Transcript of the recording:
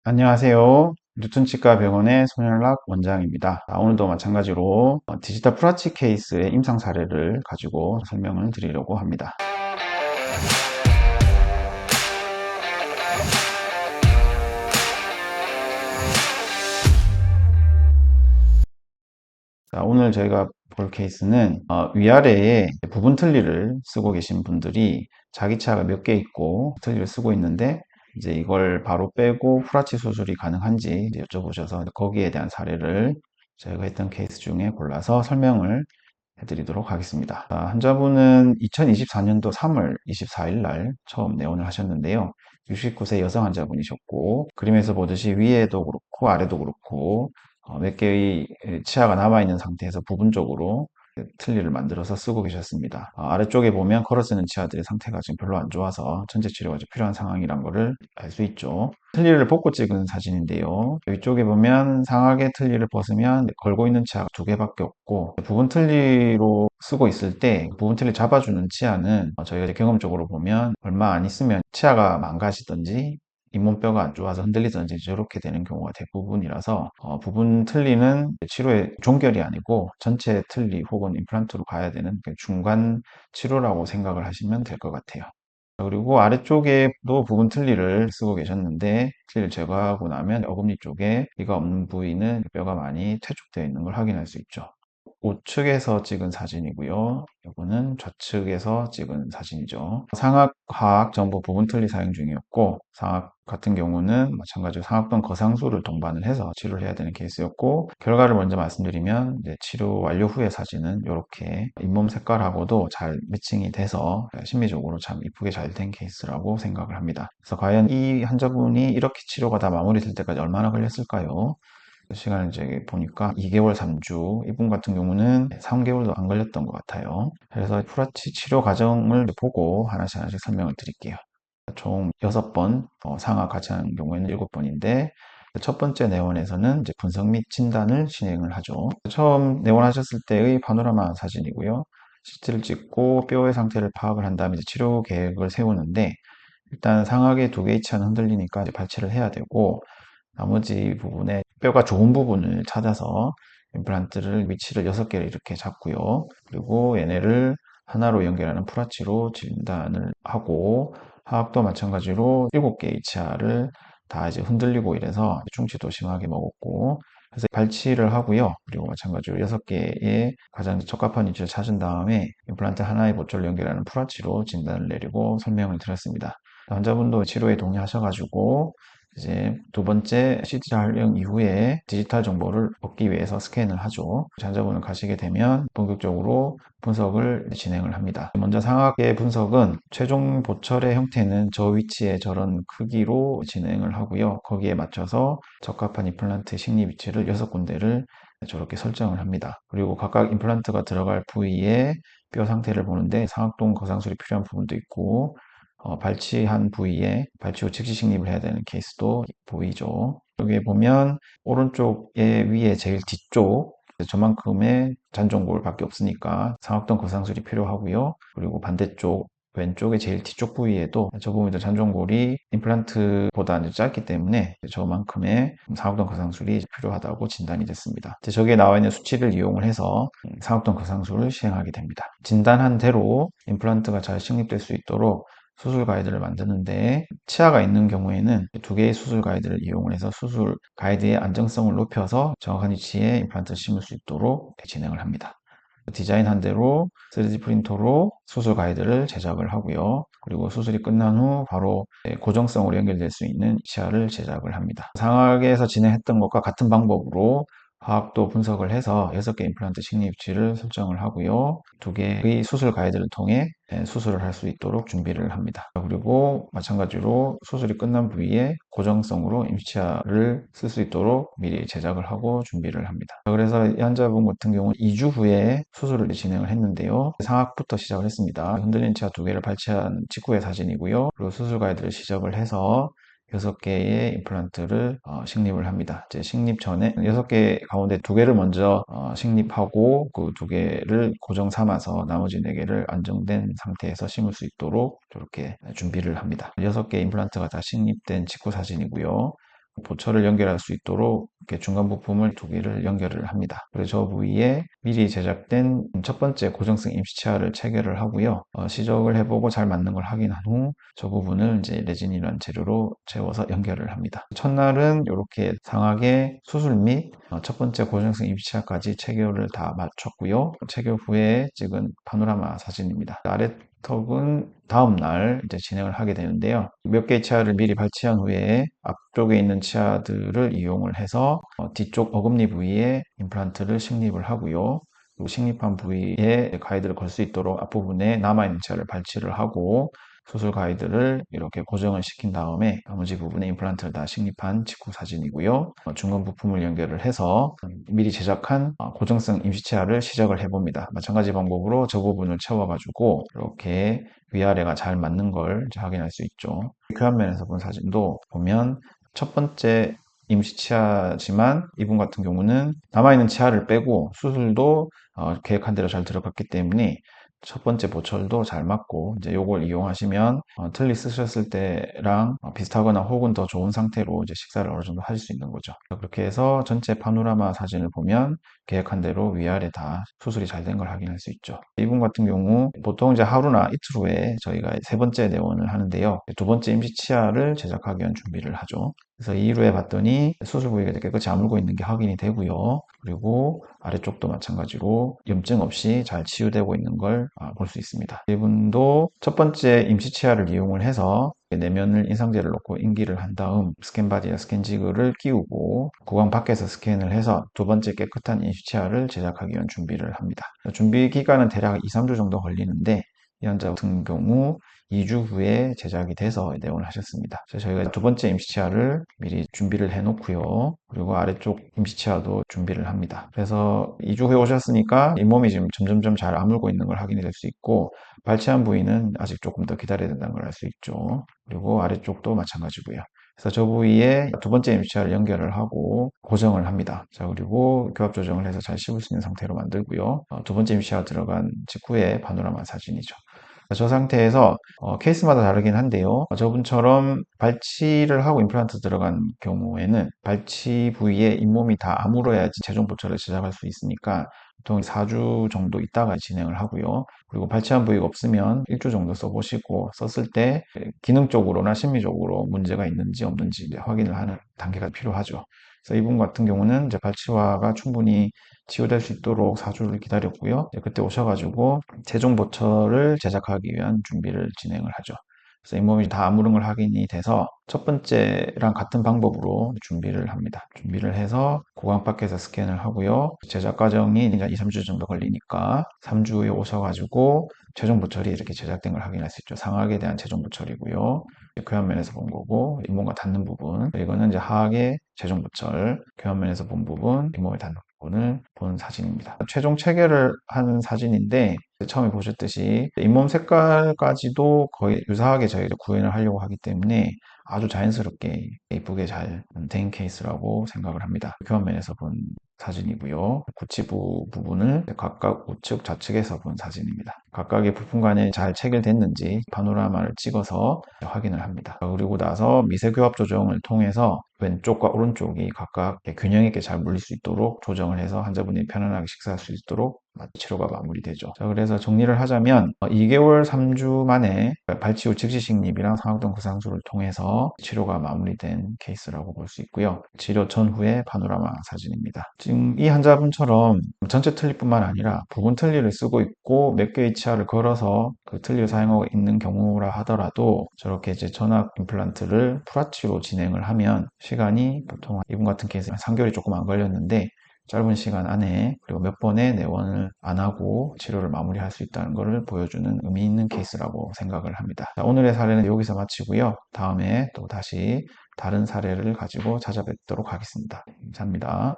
안녕하세요. 뉴턴치과병원의 손현락 원장입니다. 오늘도 마찬가지로 디지털 프라치 케이스의 임상 사례를 가지고 설명을 드리려고 합니다. 자, 오늘 저희가 볼 케이스는 위아래에 부분 틀니를 쓰고 계신 분들이 자기 차가 몇 개 있고 틀니를 쓰고 있는데 이제 이걸 바로 빼고 프라치 수술이 가능한지 여쭤보셔서 거기에 대한 사례를 저희가 했던 케이스 중에 골라서 설명을 해드리도록 하겠습니다. 환자분은 2024년도 3월 24일 날 처음 내원을 하셨는데요. 69세 여성 환자분이셨고, 그림에서 보듯이 위에도 그렇고 아래도 그렇고 몇 개의 치아가 남아있는 상태에서 부분적으로 틀니를 만들어서 쓰고 계셨습니다. 아래쪽에 보면 걸어 쓰는 치아들의 상태가 지금 별로 안 좋아서 전체 치료가 필요한 상황이란 것을 알 수 있죠. 틀니를 벗고 찍은 사진인데요. 위쪽에 보면 상하게 틀니를 벗으면 걸고 있는 치아가 두 개밖에 없고, 부분 틀니로 쓰고 있을 때 부분 틀니 잡아주는 치아는 저희가 이제 경험적으로 보면 얼마 안 있으면 치아가 망가지든지 잇몸뼈가 안 좋아서 흔들리든지 저렇게 되는 경우가 대부분이라서 부분 틀니는 치료의 종결이 아니고 전체 틀니 혹은 임플란트로 가야 되는 중간 치료라고 생각을 하시면 될 것 같아요. 그리고 아래쪽에도 부분 틀니를 쓰고 계셨는데 틀니를 제거하고 나면 어금니 쪽에 이가 없는 부위는 뼈가 많이 퇴축되어 있는 걸 확인할 수 있죠. 우측에서 찍은 사진이고요. 이거는 좌측에서 찍은 사진이죠. 상악, 하악 전부 부분 틀니 사용 중이었고, 상악 같은 경우는 마찬가지로 상악동 거상술을 동반을 해서 치료를 해야 되는 케이스였고, 결과를 먼저 말씀드리면 이제 치료 완료 후의 사진은 이렇게 잇몸 색깔하고도 잘 매칭이 돼서 심미적으로 참 이쁘게 잘 된 케이스라고 생각을 합니다. 그래서 과연 이 환자분이 이렇게 치료가 다 마무리될 때까지 얼마나 걸렸을까요? 시간을 이제 보니까 2개월 3주, 이분 같은 경우는 3개월도 안 걸렸던 것 같아요. 그래서 프라치 치료 과정을 보고 하나씩 하나씩 설명을 드릴게요. 총 6번, 상하 같이 하는 경우에는 7번인데, 첫 번째 내원에서는 이제 분석 및 진단을 진행을 하죠. 처음 내원하셨을 때의 파노라마 사진이고요. CT를 찍고 뼈의 상태를 파악을 한 다음에 이제 치료 계획을 세우는데, 일단 상하게 두 개의 치아는 흔들리니까 이제 발치를 해야 되고, 나머지 부분에 뼈가 좋은 부분을 찾아서 임플란트를 위치를 6개를 이렇게 잡고요. 그리고 얘네를 하나로 연결하는 프라치로 진단을 하고, 하악도 마찬가지로 7개의 치아를 다 이제 흔들리고 이래서 충치도 심하게 먹었고, 그래서 발치를 하고요. 그리고 마찬가지로 6개의 가장 적합한 위치를 찾은 다음에 임플란트 하나의 보초를 연결하는 프라치로 진단을 내리고 설명을 드렸습니다. 환자분도 치료에 동의하셔가지고 이제 두 번째 CT 촬영 이후에 디지털 정보를 얻기 위해서 스캔을 하죠. 환자분을 가시게 되면 본격적으로 분석을 진행을 합니다. 먼저 상악의 분석은 최종 보철의 형태는 저 위치에 저런 크기로 진행을 하고요. 거기에 맞춰서 적합한 임플란트 식립 위치를 6군데를 저렇게 설정을 합니다. 그리고 각각 임플란트가 들어갈 부위의 뼈 상태를 보는데 상악동 거상술이 필요한 부분도 있고 발치한 부위에 발치 후 즉시 식립을 해야 되는 케이스도 보이죠. 여기에 보면 오른쪽에 위에 제일 뒤쪽 저만큼의 잔존골밖에 없으니까 상악동 거상술이 필요하고요. 그리고 반대쪽 왼쪽의 제일 뒤쪽 부위에도 저 부분도 잔존골이 임플란트보다 짧기 때문에 저만큼의 상악동 거상술이 필요하다고 진단이 됐습니다. 저기에 나와 있는 수치를 이용을 해서 상악동 거상술을 시행하게 됩니다. 진단한 대로 임플란트가 잘 식립될 수 있도록 수술 가이드를 만드는데 치아가 있는 경우에는 두 개의 수술 가이드를 이용을 해서 수술 가이드의 안정성을 높여서 정확한 위치에 임플란트를 심을 수 있도록 진행을 합니다. 디자인한 대로 3D 프린터로 수술 가이드를 제작을 하고요. 그리고 수술이 끝난 후 바로 고정성으로 연결될 수 있는 치아를 제작을 합니다. 상하에서 진행했던 것과 같은 방법으로 화학도 분석을 해서 6개 임플란트 식립 위치를 설정을 하고요. 2개의 수술 가이드를 통해 수술을 할 수 있도록 준비를 합니다. 그리고 마찬가지로 수술이 끝난 부위에 고정성으로 임시치아를 쓸 수 있도록 미리 제작을 하고 준비를 합니다. 그래서 이 환자분 같은 경우는 2주 후에 수술을 진행을 했는데요. 상악부터 시작을 했습니다. 흔들린 치아 2개를 발치한 직후의 사진이고요. 그리고 수술 가이드를 시작을 해서 6개의 임플란트를 식립을 합니다. 이제 식립 전에 6개 가운데 2개를 먼저 식립하고 그 2개를 고정 삼아서 나머지 4개를 안정된 상태에서 심을 수 있도록 이렇게 준비를 합니다. 6개 임플란트가 다 식립된 직후 사진이고요. 보철을 연결할 수 있도록 이렇게 중간 부품을 두 개를 연결을 합니다. 그리고 저 부위에 미리 제작된 첫 번째 고정성 임시치아를 체결을 하고요. 시적을 해보고 잘 맞는 걸 확인한 후 저 부분을 이제 레진이라는 재료로 채워서 연결을 합니다. 첫날은 이렇게 상하게 수술 및 첫 번째 고정성 임시치아까지 체결을 다 마쳤고요. 체결 후에 찍은 파노라마 사진입니다. 아래턱은 다음 날 이제 진행을 하게 되는데요. 몇 개의 치아를 미리 발치한 후에 앞쪽에 있는 치아들을 이용을 해서 뒤쪽 어금니 부위에 임플란트를 식립을 하고요. 그리고 식립한 부위에 가이드를 걸 수 있도록 앞부분에 남아있는 치아를 발치를 하고 수술 가이드를 이렇게 고정을 시킨 다음에 나머지 부분에 임플란트를 다 식립한 직후 사진이고요. 중간 부품을 연결을 해서 미리 제작한 고정성 임시치아를 시작을 해봅니다. 마찬가지 방법으로 저 부분을 채워가지고 이렇게 위아래가 잘 맞는 걸 확인할 수 있죠. 교환면에서 본 사진도 보면 첫 번째 임시치아지만 이분 같은 경우는 남아있는 치아를 빼고 수술도 계획한 대로 잘 들어갔기 때문에 첫 번째 보철도 잘 맞고 이제 요걸 이용하시면 틀니 쓰셨을 때랑 비슷하거나 혹은 더 좋은 상태로 이제 식사를 어느 정도 하실 수 있는 거죠. 그렇게 해서 전체 파노라마 사진을 보면 계획한 대로 위아래 다 수술이 잘 된 걸 확인할 수 있죠. 이분 같은 경우 보통 이제 하루나 이틀 후에 저희가 세 번째 내원을 하는데요. 두 번째 임시 치아를 제작하기 위한 준비를 하죠. 그래서 2일후에 봤더니 수술 부위가 깨끗이 아물고 있는 게 확인이 되고요. 그리고 아래쪽도 마찬가지로 염증 없이 잘 치유되고 있는 걸 볼 수 있습니다. 이분도 첫 번째 임시치아를 이용을 해서 내면을 인상제를 넣고 인기를 한 다음 스캔바디와 스캔지그를 끼우고 구강 밖에서 스캔을 해서 두 번째 깨끗한 임시치아를 제작하기 위한 준비를 합니다. 준비 기간은 대략 2, 3주 정도 걸리는데 이 환자 같은 경우 2주 후에 제작이 돼서 내원을 하셨습니다. 그래서 저희가 두 번째 임시치아를 미리 준비를 해 놓고요. 그리고 아래쪽 임시치아도 준비를 합니다. 그래서 2주 후에 오셨으니까 잇몸이 지금 점점점 잘 아물고 있는 걸 확인이 될 수 있고 발치한 부위는 아직 조금 더 기다려야 된다는 걸 알 수 있죠. 그리고 아래쪽도 마찬가지고요. 그래서 저 부위에 두 번째 임시치아를 연결을 하고 고정을 합니다. 자, 그리고 교합 조정을 해서 잘 씹을 수 있는 상태로 만들고요. 두 번째 임시치아가 들어간 직후에 파노라마 사진이죠. 저 상태에서 케이스마다 다르긴 한데요. 저분처럼 발치를 하고 임플란트 들어간 경우에는 발치 부위에 잇몸이 다 아물어야지 최종 보철을 시작할 수 있으니까 보통 4주 정도 있다가 진행을 하고요. 그리고 발치한 부위가 없으면 1주 정도 써보시고 썼을 때 기능적으로나 심미적으로 문제가 있는지 없는지 확인을 하는 단계가 필요하죠. 그래서 이분 같은 경우는 이제 발치화가 충분히 치유될 수 있도록 4주를 기다렸고요. 그때 오셔가지고 최종 보철을 제작하기 위한 준비를 진행을 하죠. 그래서 잇몸이 다 아무른 걸 확인이 돼서 첫 번째랑 같은 방법으로 준비를 합니다. 준비를 해서 고강 밖에서 스캔을 하고요. 제작 과정이 이제 2, 3주 정도 걸리니까 3주 후에 오셔가지고 최종 보철이 이렇게 제작된 걸 확인할 수 있죠. 상악에 대한 최종 보철이고요. 교환면에서 본 거고 잇몸과 닿는 부분, 이거는 이제 하악의 최종 보철, 교환면에서 본 부분, 잇몸에 닿는 부분을 본 사진입니다. 최종 체결을 한 사진인데 처음에 보셨듯이 잇몸 색깔까지도 거의 유사하게 저희가 구현을 하려고 하기 때문에 아주 자연스럽게 이쁘게 잘 된 케이스라고 생각을 합니다. 교환면에서 본 사진이고요. 구치부 부분을 각각 우측, 좌측에서 본 사진입니다. 각각의 부품 간에 잘 체결됐는지 파노라마를 찍어서 확인을 합니다. 그리고 나서 미세교합 조정을 통해서 왼쪽과 오른쪽이 각각 균형 있게 잘 물릴 수 있도록 조정을 해서 환자분이 편안하게 식사할 수 있도록 치료가 마무리되죠. 자, 그래서 정리를 하자면 2개월 3주 만에 발치 후 즉시 식립이랑 상악동 구상술을 통해서 치료가 마무리된 케이스라고 볼 수 있고요. 치료 전후의 파노라마 사진입니다. 지금 이 환자분처럼 전체 틀니뿐만 아니라 부분 틀니를 쓰고 있고 몇 개의 치아를 걸어서 그 틀니를 사용하고 있는 경우라 하더라도 저렇게 이제 전압 임플란트를 풀아치로 진행을 하면 시간이 보통 이분 같은 케이스는 3개월이 조금 안 걸렸는데 짧은 시간 안에 그리고 몇 번의 내원을 안 하고 치료를 마무리할 수 있다는 것을 보여주는 의미 있는 케이스라고 생각을 합니다. 자, 오늘의 사례는 여기서 마치고요. 다음에 또 다시 다른 사례를 가지고 찾아뵙도록 하겠습니다. 감사합니다.